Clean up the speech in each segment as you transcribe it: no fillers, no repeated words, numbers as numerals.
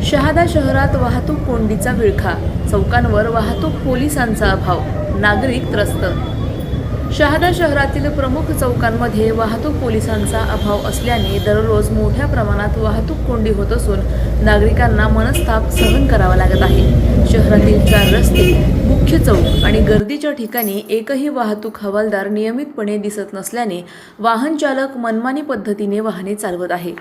शहादा शहरात वाहतूक कोंडीचा विळखा, चौकांवर वाहतूक पोलिसांचा अभाव, नागरिक त्रस्त। शहादा शहरातील प्रमुख चौकांमध्ये वाहतूक पोलिसांचा अभाव असल्याने दररोज मोठ्या प्रमाणात वाहतूक कोंडी होत असून नागरिकांना मनस्ताप सहन करावा लागत आहे। शहरातील 4 रस्ते, मुख्य चौक आणि गर्दीच्या ठिकाणी एकही वाहतूक हवालदार नियमितपणे दिसत नसल्याने वाहन चालक मनमानी पद्धतीने वाहने चालवत आहे।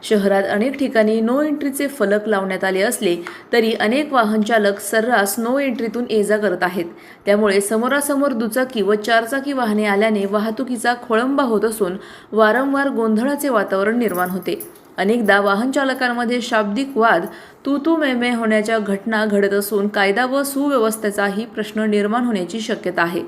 शहरात अनेक ठिकाणी नो एंट्रीचे फलक लावण्यात आले असले तरी अनेक वाहन चालक सर्रास नो एंट्रीतून ये-जा करत आहेत। त्यामुळे समोरासमोर दुचाकी व 4 चाकी वाहने आल्याने वाहतुकीचा खोळंबा होत असून वारंवार गोंधळाचे वातावरण निर्माण होते। अनेकदा वाहन चालकांमध्ये शाब्दिक वाद, तू मैं होण्याच्या घटना घडत असून कायदा व सुव्यवस्थेचाही प्रश्न निर्माण होण्याची शक्यता आहे।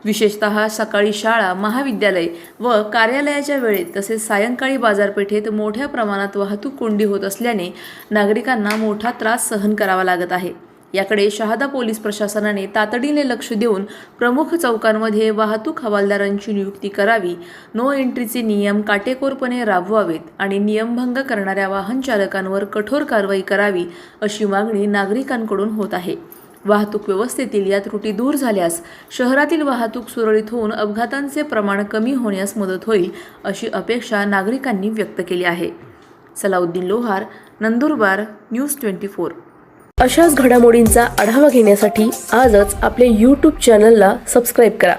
विशेषतः सकाळी शाळा, महाविद्यालय व कार्यालयाच्या वेळेत तसेच सायंकाळी बाजारपेठेत मोठ्या प्रमाणात वाहतूक कोंडी होत असल्याने नागरिकांना मोठा त्रास सहन करावा लागत आहे। याकडे शहादा पोलीस प्रशासनाने तातडीने लक्ष देऊन प्रमुख चौकांमध्ये वाहतूक हवालदारांची नियुक्ती करावी, नो एंट्रीचे नियम काटेकोरपणे राबवावेत आणि नियमभंग करणाऱ्या वाहन चालकांवर कठोर कारवाई करावी अशी मागणी नागरिकांकडून होत आहे। वाहतूक व्यवस्थेतील या त्रुटी दूर झाल्यास शहरातील वाहतूक सुरळीत होऊन अपघातांचे प्रमाण कमी होण्यास मदत होईल अशी अपेक्षा नागरिकांनी व्यक्त केली आहे। सलाउद्दीन लोहार, नंदुरबार, न्यूज 24। अशाच घडामोडींचा आढावा घेण्यासाठी आजच आपले YouTube चॅनलला सबस्क्राईब करा।